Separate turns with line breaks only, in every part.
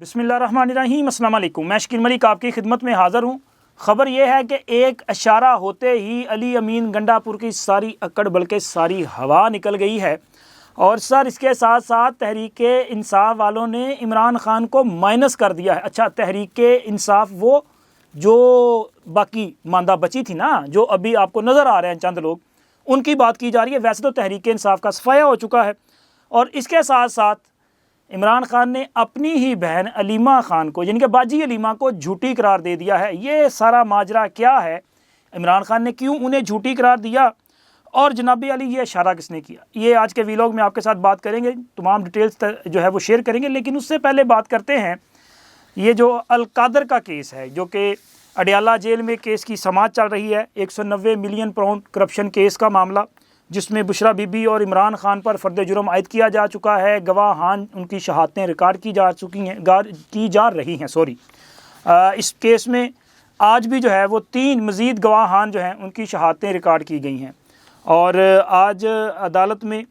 बिस्मिल्लाहिर्रहमानिर्रहीम, अस्सलाम वालेकुम। मैं शकील मलिक आपकी खिदमत में हाज़िर हूँ। ख़बर यह है कि एक इशारा होते ही अली अमीन गंडापुर की सारी अकड़ बल्कि सारी हवा निकल गई है। और सर इसके साथ साथ तहरीक इंसाफ वालों ने इमरान ख़ान को माइनस कर दिया है। अच्छा, तहरीक इंसाफ वो जो बाकी मांदा बची थी ना, जो अभी आपको नज़र आ रहे हैं चंद लोग, उनकी बात की जा रही है। वैसे तो तहरीक इंसाफ का सफाया हो चुका है। और इसके साथ साथ इमरान ख़ान ने अपनी ही बहन अलीमा ख़ान को, यानी कि बाजी अलीमा को, झूठी करार दे दिया है। ये सारा माजरा क्या है, इमरान ख़ान ने क्यों उन्हें झूठी करार दिया, और जनाबी अली ये इशारा किसने किया, ये आज के वीलॉग में आपके साथ बात करेंगे। तमाम डिटेल्स जो है वो शेयर करेंगे। लेकिन उससे पहले बात करते हैं, ये जो अलकादर का केस है, जो कि अडयाला जेल में केस की समाअत चल रही है। 190 मिलियन पाउंड करप्शन केस का मामला, जिसमें बुशरा बीबी और इमरान ख़ान पर फ़र्द जुर्म आयद किया जा चुका है। गवाहान उनकी शहादतें रिकॉर्ड की जा रही हैं। इस केस में आज भी जो है वो 3 मज़ीद गवाहान जो हैं उनकी शहादतें रिकॉर्ड की गई हैं। और आज अदालत में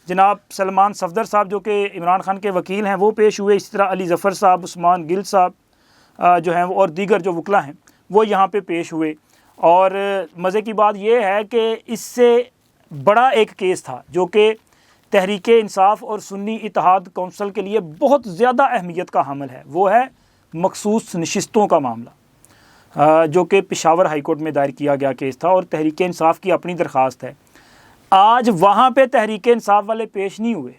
जनाब सलमान सफदर साहब, जो कि इमरान ख़ान के वकील हैं, वो पेश हुए। इसी तरह अली ज़फ़र साहब, उस्मान गिल साहब जो हैं और दीगर जो वकला हैं वो यहाँ पे पेश हुए। और मज़े की बात यह है कि इससे बड़ा एक केस था जो कि तहरीक इंसाफ और सुन्नी इत्तेहाद कौंसल के लिए बहुत ज़्यादा अहमियत का हामिल है। वो है मखसूस नशिस्तों का मामला, जो कि पेशावर हाई कोर्ट में दायर किया गया केस था और तहरीक इंसाफ की अपनी दरख्वास्त है। आज वहाँ पे तहरीक इंसाफ वाले पेश नहीं हुए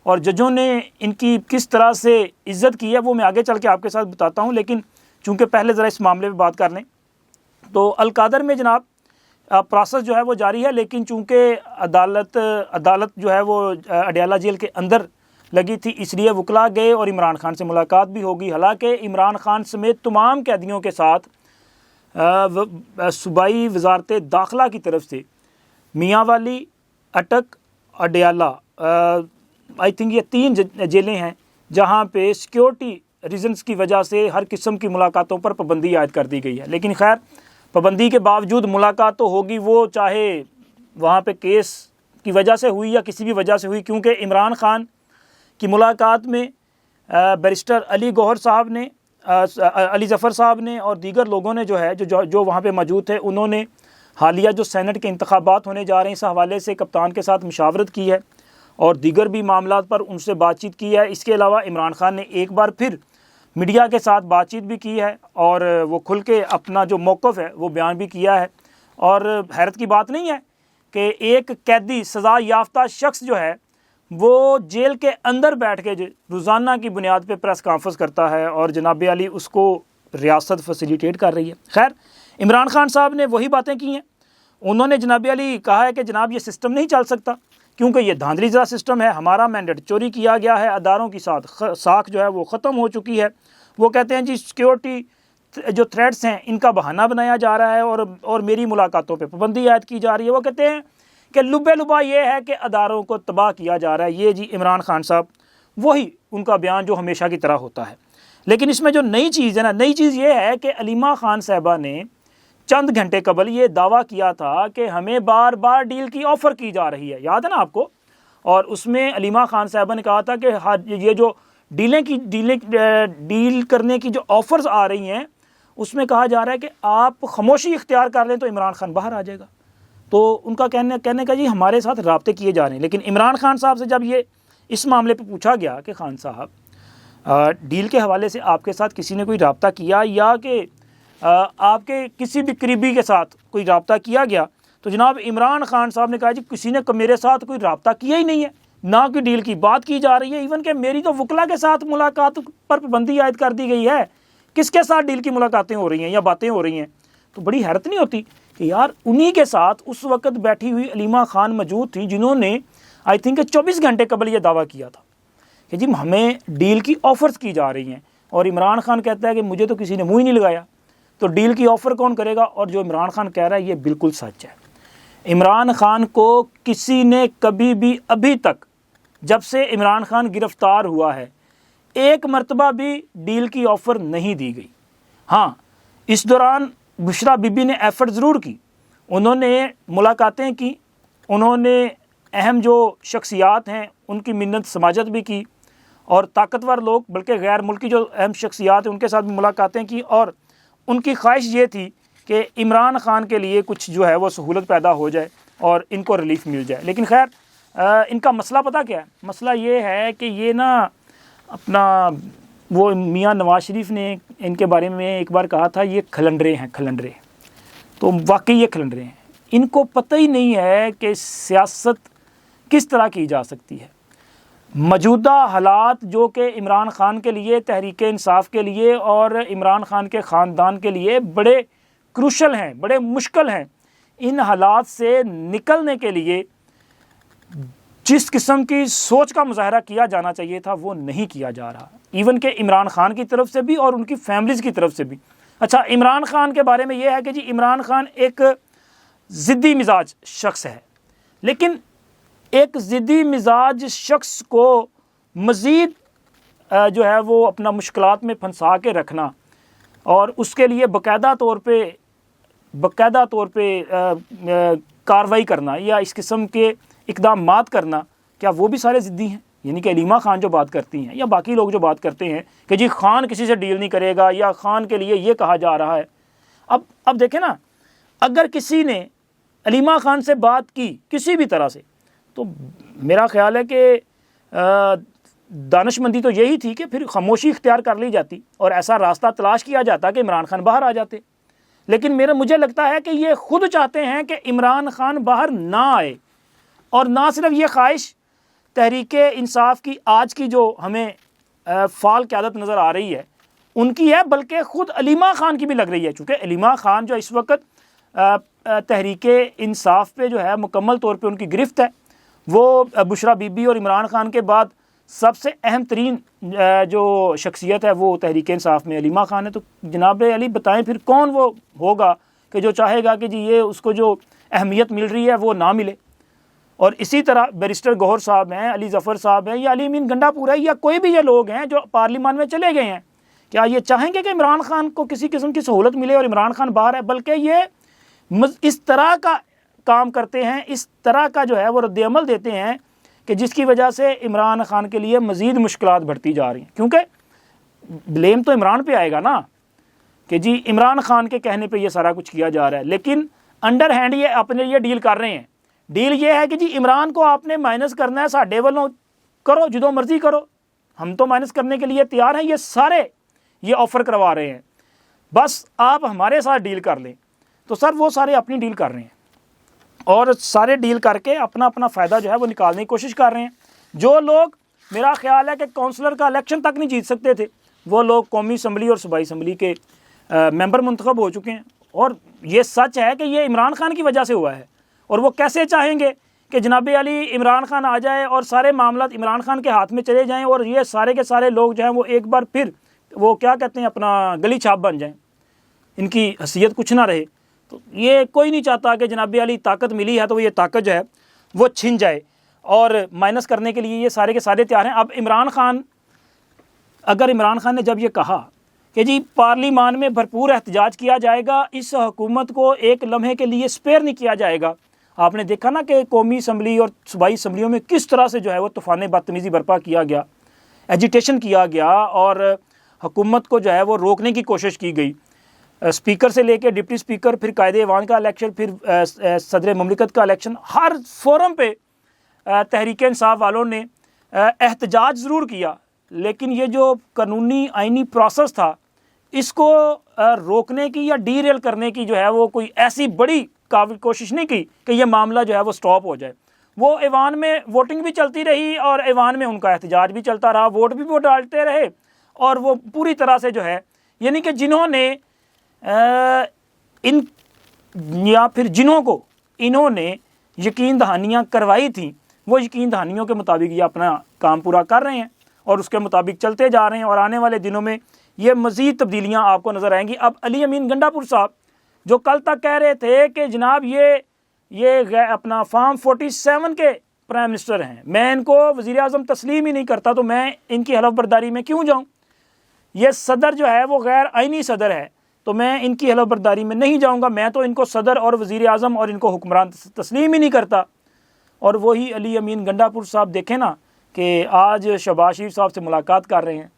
और जजों ने इनकी किस तरह से इज़्ज़त की है वो मैं आगे चल के आपके साथ बताता हूँ। लेकिन चूँकि पहले ज़रा इस मामले पर बात कर लें, तो अलकादर में जनाब प्रोसेस जो है वो जारी है। लेकिन चूँकि अदालत जो है वो अडयाला जेल के अंदर लगी थी, इसलिए वकला गए और इमरान ख़ान से मुलाकात भी होगी। हालांकि इमरान ख़ान समेत तमाम कैदियों के साथ सूबाई वजारत दाखिला की तरफ से मियांवाली, अटक, अडयाला, आई थिंक ये 3 जेलें हैं जहाँ पे सिक्योरिटी रीजन्स की वजह से हर किस्म की मुलाकातों पर पाबंदी आयद कर दी गई है। लेकिन खैर, पाबंदी के बावजूद मुलाकात तो होगी, वो चाहे वहाँ पे केस की वजह से हुई या किसी भी वजह से हुई। क्योंकि इमरान ख़ान की मुलाकात में बैरिस्टर अली गौहर साहब ने, अली ज़फ़र साहब ने और दीगर लोगों ने जो वहाँ पे मौजूद थे, उन्होंने हालिया जो सेनेट के इंतखाबात होने जा रहे हैं इस हवाले से कप्तान के साथ मुशावरत की है और दीगर भी मामलात पर उनसे बातचीत की है। इसके अलावा इमरान ख़ान ने एक बार फिर मीडिया के साथ बातचीत भी की है और वो खुल के अपना जो मौक़िफ़ है वो बयान भी किया है। और हैरत की बात नहीं है कि एक कैदी, सज़ा याफ्ता शख्स जो है वो जेल के अंदर बैठ के रोज़ाना की बुनियाद पे प्रेस कॉन्फ्रेंस करता है और जनाब अली उसको रियासत फैसिलिटेट कर रही है। खैर, इमरान ख़ान साहब ने वही बातें की हैं। उन्होंने जनाब अली कहा है कि जनाब ये सिस्टम नहीं चल सकता क्योंकि ये धांधली ज़रा सिस्टम है, हमारा मैंडेट चोरी किया गया है, अदारों की साख जो है वो ख़त्म हो चुकी है। वो कहते हैं जी सिक्योरिटी जो थ्रेट्स हैं इनका बहाना बनाया जा रहा है और मेरी मुलाकातों पे पाबंदी आयद की जा रही है। वो कहते हैं कि लुबे लुबा ये है कि अदारों को तबाह किया जा रहा है। ये जी इमरान ख़ान साहब, वही उनका बयान जो हमेशा की तरह होता है। लेकिन इसमें जो नई चीज़ है ना, नई चीज़ ये है कि अलीमा ख़ान साहबा ने चंद घंटे कबल ये दावा किया था कि हमें बार बार डील की ऑफ़र की जा रही है, याद है ना आपको। और उसमें अलीमा ख़ान साहबा ने कहा था कि ये जो डील करने की जो ऑफ़र्स आ रही हैं उसमें कहा जा रहा है कि आप खामोशी इख्तियार कर लें तो इमरान ख़ान बाहर आ जाएगा। तो उनका कहने का जी हमारे साथ राब्ते किए जा रहे हैं। लेकिन इमरान ख़ान साहब से जब ये इस मामले पर पूछा गया कि ख़ान साहब डील के हवाले से आपके साथ किसी ने कोई राब्ता किया या कि आपके किसी भी करीबी के साथ कोई राब्ता किया गया, तो जनाब इमरान ख़ान साहब ने कहा जी किसी ने मेरे साथ कोई राब्ता किया ही नहीं है, ना कि डील की बात की जा रही है। इवन कि मेरी तो वकला के साथ मुलाकात पर पाबंदी आयद कर दी गई है, किसके साथ डील की मुलाकातें हो रही हैं या बातें हो रही हैं। तो बड़ी हैरत नहीं होती कि यार उन्हीं के साथ उस वक़्त बैठी हुई अलीमा ख़ान मौजूद थी जिन्होंने आई थिंक 24 घंटे कबल ये दावा किया था कि जी हमें डील की ऑफ़र्स की जा रही हैं। और इमरान ख़ान कहता है कि मुझे तो किसी ने मुँह ही नहीं लगाया, तो डील की ऑफ़र कौन करेगा। और जो इमरान ख़ान कह रहा है ये बिल्कुल सच है। इमरान ख़ान को किसी ने कभी भी अभी तक, जब से इमरान ख़ान गिरफ़्तार हुआ है, एक मरतबा भी डील की ऑफ़र नहीं दी गई। हाँ, इस दौरान बुशरा बीबी ने एफ़र्ट ज़रूर की, उन्होंने मुलाकातें की, उन्होंने अहम जो शख्सियात हैं उनकी मिन्नत समाजत भी की और ताकतवर लोग, बल्कि गैर मुल्की जो अहम शख्सियात हैं उनके साथ भी मुलाकातें की, और उनकी ख्वाहिश ये थी कि इमरान खान के लिए कुछ जो है वो सहूलत पैदा हो जाए और इनको रिलीफ मिल जाए। लेकिन खैर इनका मसला पता क्या है? मसला ये है कि ये ना अपना वो मियाँ नवाज शरीफ ने इनके बारे में एक बार कहा था, ये खलंडरे हैं, खलंडरे। तो वाकई ये खलंडरे हैं। इनको पता ही नहीं है कि सियासत किस तरह की जा सकती है। मौजूदा हालात जो कि इमरान खान के लिए, तहरीक इंसाफ के लिए और इमरान खान के ख़ानदान के लिए बड़े क्रूशल हैं, बड़े मुश्किल हैं। इन हालात से निकलने के लिए जिस किस्म की सोच का मुजाहरा किया जाना चाहिए था वो नहीं किया जा रहा, इवन के इमरान खान की तरफ से भी और उनकी फैमिलीज़ की तरफ से भी। अच्छा, इमरान खान के बारे में ये है कि जी इमरान खान एक ज़िद्दी मिजाज शख्स है, लेकिन एक ज़िद्दी मिजाज शख्स को मज़ीद जो है वो अपना मुश्किलात में फंसा के रखना और उसके लिए बाकायदा तौर पे कार्रवाई करना या इस किस्म के इक़दामात करना, क्या वो भी सारे ज़िद्दी हैं? यानी कि अलीमा खान जो बात करती हैं या बाकी लोग जो बात करते हैं कि जी खान किसी से डील नहीं करेगा या खान के लिए ये कहा जा रहा है। अब देखें ना, अगर किसी ने अलीमा खान से बात की किसी भी तरह से, तो मेरा ख्याल है कि दानिशमंदी तो यही थी कि फिर खामोशी इख्तियार कर ली जाती और ऐसा रास्ता तलाश किया जाता कि इमरान खान बाहर आ जाते। लेकिन मुझे लगता है कि ये खुद चाहते हैं कि इमरान खान बाहर ना आए, और ना सिर्फ ये ख्वाहिश तहरीक इंसाफ की आज की जो हमें फाल क़यादत नज़र आ रही है उनकी है, बल्कि ख़ुद अलीमा खान की भी लग रही है। चूँकि अलीमा खान जो इस वक्त तहरीक इंसाफ पे जो है मुकम्मल तौर पे उनकी गिरफ्त है, वो बुशरा बीबी और इमरान खान के बाद सबसे अहम तरीन जो शख्सियत है वो तहरीक इंसाफ में अलीमा खान है। तो जनाब अली बताएं फिर कौन वो होगा कि जो चाहेगा कि जी ये उसको जो अहमियत मिल रही है वो ना मिले। और इसी तरह बैरिस्टर गौहर साहब हैं, अली ज़फ़र साहब हैं या अली अमीन गंडापुर है या कोई भी ये लोग हैं जो पार्लियामान में चले गए हैं, क्या ये चाहेंगे कि इमरान खान को किसी किस्म की सहूलत मिले और इमरान खान बाहर है? बल्कि ये इस तरह का काम करते हैं, इस तरह का जो है वो रद्द-ए-अमल देते हैं कि जिसकी वजह से इमरान खान के लिए मज़ीद मुश्किलात बढ़ती जा रही हैं। क्योंकि ब्लेम तो इमरान पे आएगा ना कि जी इमरान खान के कहने पे ये सारा कुछ किया जा रहा है, लेकिन अंडर हैंड ये अपने लिए डील कर रहे हैं। डील ये है कि जी इमरान को आपने माइनस करना है, साढ़े वालों करो, जो मर्जी करो, हम तो माइनस करने के लिए तैयार हैं। ये सारे ये ऑफ़र करवा रहे हैं, बस आप हमारे साथ डील कर लें। तो सर वो सारे अपनी डील कर रहे हैं और सारे डील करके अपना अपना फ़ायदा जो है वो निकालने की कोशिश कर रहे हैं। जो लोग मेरा ख्याल है कि काउंसलर का इलेक्शन तक नहीं जीत सकते थे, वो लोग कौमी असम्बली और सूबाई असम्बली के मेंबर मुंतखब हो चुके हैं। और ये सच है कि ये इमरान खान की वजह से हुआ है। और वो कैसे चाहेंगे कि जनाब अली इमरान खान आ जाए और सारे मामला इमरान खान के हाथ में चले जाएँ और ये सारे के सारे लोग जो हैं वो एक बार फिर वो क्या कहते हैं अपना गली छाप बन जाएँ, इनकी हैसियत कुछ ना रहे। तो ये कोई नहीं चाहता कि जनाब अली ताकत मिली है तो ये ताकत जो है वो छिन जाए, और माइनस करने के लिए ये सारे के सारे तैयार हैं। अब अगर इमरान खान ने जब ये कहा कि जी पार्लियामान में भरपूर एहतजाज किया जाएगा, इस हुकूमत को एक लम्हे के लिए स्पेयर नहीं किया जाएगा। आपने देखा ना कि कौमी असम्बली और सूबाई असम्बलियों में किस तरह से जो है वो तूफ़ान बदतमीज़ी बर्पा किया गया, एजिटेशन किया गया और हुकूमत को जो है वो रोकने की कोशिश की गई। स्पीकर से लेकर डिप्टी स्पीकर, फिर कायदे ऐवान का इलेक्शन, फिर सदर ममलिकत का इलेक्शन, हर फोरम पे तहरीक इंसाफ वालों ने एहतजाज ज़रूर किया, लेकिन ये जो कानूनी आइनी प्रोसेस था इसको रोकने की या डीरेल करने की जो है वो कोई ऐसी बड़ी कोशिश नहीं की कि ये मामला जो है वो स्टॉप हो जाए। वो ऐवान में वोटिंग भी चलती रही और ऐवान में उनका एहतजाज भी चलता रहा, वोट भी वो डालते रहे, और वो पूरी तरह से जो है यानी कि जिन्होंने इन्होंने यकीन दहानियाँ करवाई थी वो यकीन दहानियों के मुताबिक ये अपना काम पूरा कर रहे हैं और उसके मुताबिक चलते जा रहे हैं। और आने वाले दिनों में ये मज़ीद तब्दीलियाँ आपको नज़र आएंगी। अब अली अमीन गंडापुर साहब जो कल तक कह रहे थे कि जनाब ये अपना फार्म 47 के प्राइम मिनिस्टर हैं, मैं इनको वज़ीर-ए-आज़म तस्लीम ही नहीं करता तो मैं इनकी हलफ बर्दारी में क्यों जाऊँ, ये सदर जो है वो गैर आइनी सदर है तो मैं इनकी हलफ बर्दारी में नहीं जाऊँगा, मैं तो इनको सदर और वज़ीर-ए-आज़म और इनको हुक्मरान तस्लीम ही नहीं करता। और वही अली अमीन गंडापुर साहब देखें ना कि आज शहबाज शरीफ साहब से मुलाकात कर रहे हैं,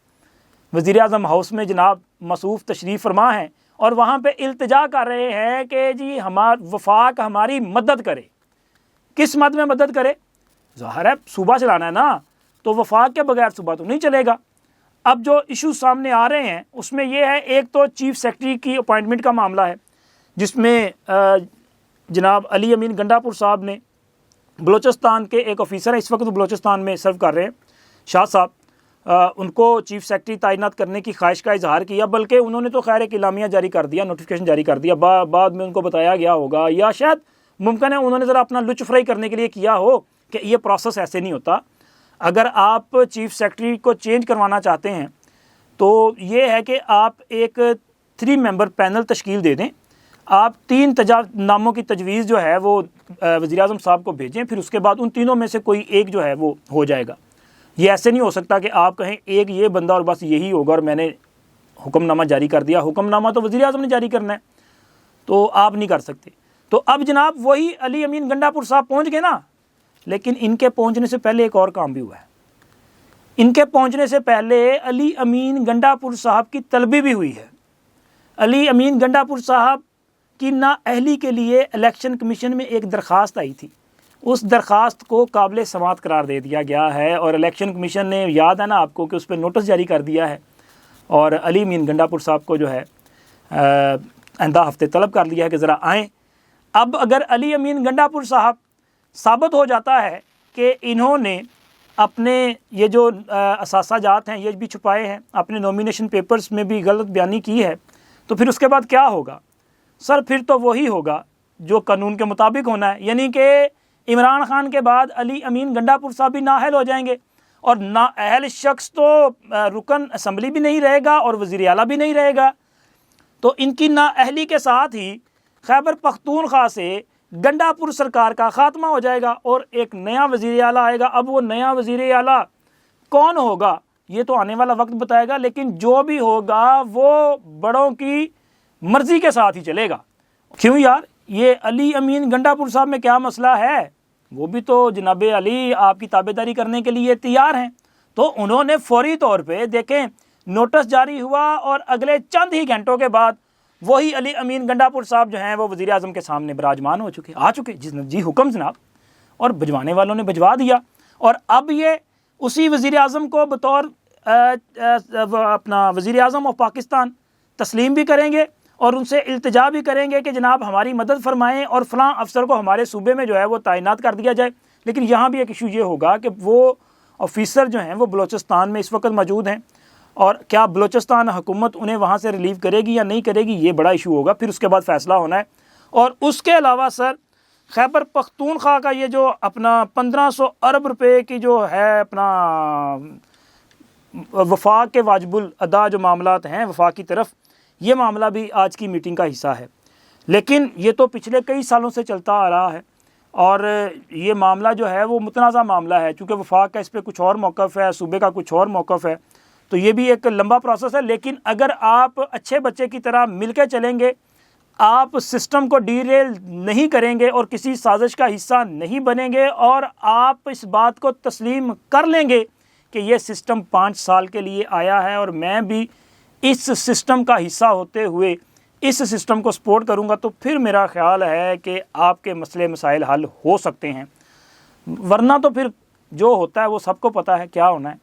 वज़ीर आज़म हाउस में जनाब मसूफ़ तशरीफ़ फरमा हैं और वहाँ पे इल्तिजा कर रहे हैं कि जी वफाक हमारी मदद करे। किस मद में मदद करे? ज़ाहिर है सूबा चलाना है ना, तो वफाक के बगैर सूबा तो नहीं चलेगा। अब जो इशू सामने आ रहे हैं उसमें ये है, एक तो चीफ़ सेक्रेटरी की अपॉइंटमेंट का मामला है, जिसमें जनाब अली अमीन गंडापुर साहब ने, बलोचिस्तान के एक ऑफिसर हैं, इस वक्त बलोचिस्तान में सर्व कर रहे हैं, शाह साहब, उनको चीफ़ सेक्रेटरी तैनात करने की ख्वाहिश का इजहार किया। बल्कि उन्होंने तो खैर एक इलामिया जारी कर दिया, नोटिफिकेशन जारी कर दिया। बाद में उनको बताया गया होगा, या शायद मुमकिन है उन्होंने ज़रा अपना लुत्फ़ फ्राई करने के लिए किया हो कि ये प्रोसेस ऐसे नहीं होता। अगर आप चीफ़ सेक्रेटरी को चेंज करवाना चाहते हैं तो ये है कि आप एक 3 मेंबर पैनल तश्कील दे दें, आप 3 नामों की तजवीज़ जो है वो वज़ीर आज़म साहब को भेजें, फिर उसके बाद उन तीनों में से कोई एक जो है वो हो जाएगा। ये ऐसे नहीं हो सकता कि आप कहें एक ये बंदा और बस यही होगा और मैंने हुक्मनामा जारी कर दिया। हुक्मनामा तो वज़ीर आज़म ने जारी करना है, तो आप नहीं कर सकते। तो अब जनाब वही अली अमीन गंडापुर साहब पहुँच गए ना, लेकिन इनके पहुँचने से पहले एक और काम भी हुआ है। इनके पहुँचने से पहले अली अमीन गंडापुर साहब की तलबी भी हुई है। अली अमीन गंडापुर साहब की नाअहली के लिए इलेक्शन कमीशन में एक दरख्वास्त आई थी, उस दरख्वास्त को काबिल समाअत करार दे दिया गया है और इलेक्शन कमीशन ने, याद है ना आपको, कि उस पर नोटिस जारी कर दिया है और अली अमीन गंडापुर साहब को जो है आइंदा हफ्ते तलब कर लिया है कि ज़रा आएँ। अब अगर अली अमीन गंडापुर साहब साबित हो जाता है कि इन्होंने अपने ये जो असासाजात हैं ये भी छुपाए हैं, अपने नॉमिनेशन पेपर्स में भी गलत बयानी की है, तो फिर उसके बाद क्या होगा सर? फिर तो वही होगा जो कानून के मुताबिक होना है, यानी कि इमरान खान के बाद अली अमीन गंडापुर साहब भी नाअहल हो जाएंगे और नाअहल शख्स तो रुकन असम्बली भी नहीं रहेगा और वज़ीर आला भी नहीं रहेगा। तो इनकी नाअहली के साथ ही खैबर पख्तूनख्वा से गंडापुर सरकार का ख़ात्मा हो जाएगा और एक नया वज़ीर आला आएगा। अब वो नया वज़ीर आला कौन होगा ये तो आने वाला वक्त बताएगा, लेकिन जो भी होगा वो बड़ों की मर्ज़ी के साथ ही चलेगा। क्यों यार, ये अली अमीन गंडापुर साहब में क्या मसला है? वो भी तो जनाब अली आपकी ताबेदारी करने के लिए तैयार हैं। तो उन्होंने फौरी तौर पे देखें, नोटिस जारी हुआ और अगले चंद ही घंटों के बाद वही अली अमीन गंडापुर साहब जो हैं वो वज़ीर आज़म के सामने विराजमान हो चुके, आ चुके। जी हुक्म जनाब, और भिजवाने वालों ने भिजवा दिया। और अब ये उसी वज़ीर आज़म को बतौर अपना वज़ीर आज़म ऑफ पाकिस्तान तस्लीम भी करेंगे और उनसे इल्तिजा भी करेंगे कि जनाब हमारी मदद फरमाएं और फ़लाँ अफसर को हमारे सूबे में जो है वो तैनात कर दिया जाए। लेकिन यहाँ भी एक इशू ये होगा कि वो ऑफिसर जो हैं वो बलोचिस्तान में इस वक्त मौजूद हैं और क्या बलोचिस्तान हुकूमत उन्हें वहाँ से रिलीव करेगी या नहीं करेगी, ये बड़ा इशू होगा। फिर उसके बाद फ़ैसला होना है। और उसके अलावा सर, खैबर पख्तूनख्वा का ये जो अपना 1500 अरब रुपए की जो है अपना वफाक के वाजिबुल अदा जो मामलात हैं वफाक की तरफ, ये मामला भी आज की मीटिंग का हिस्सा है। लेकिन ये तो पिछले कई सालों से चलता आ रहा है और ये मामला जो है वो मुतनाज़ा मामला है, चूँकि वफाक का इस पर कुछ और मौक़िफ़ है, सूबे का कुछ और मौक़िफ़ है, तो ये भी एक लंबा प्रोसेस है। लेकिन अगर आप अच्छे बच्चे की तरह मिल के चलेंगे, आप सिस्टम को डीरेल नहीं करेंगे और किसी साजिश का हिस्सा नहीं बनेंगे और आप इस बात को तस्लीम कर लेंगे कि ये सिस्टम 5 साल के लिए आया है और मैं भी इस सिस्टम का हिस्सा होते हुए इस सिस्टम को सपोर्ट करूंगा, तो फिर मेरा ख्याल है कि आपके मसले मसाइल हल हो सकते हैं। वरना तो फिर जो होता है वो सबको पता है क्या होना है।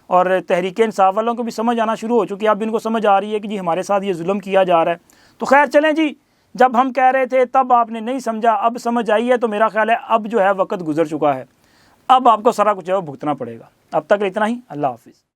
और तहरीक इंसाफ वालों को भी समझ आना शुरू हो चुकी है, अब इनको समझ आ रही है कि जी हमारे साथ ये जुल्म किया जा रहा है। तो खैर चलें जी, जब हम कह रहे थे तब आपने नहीं समझा, अब समझ आई है, तो मेरा ख्याल है अब जो है वक्त गुजर चुका है, अब आपको सारा कुछ है वो भुगतना पड़ेगा। अब तक इतना ही, अल्लाह हाफिज़।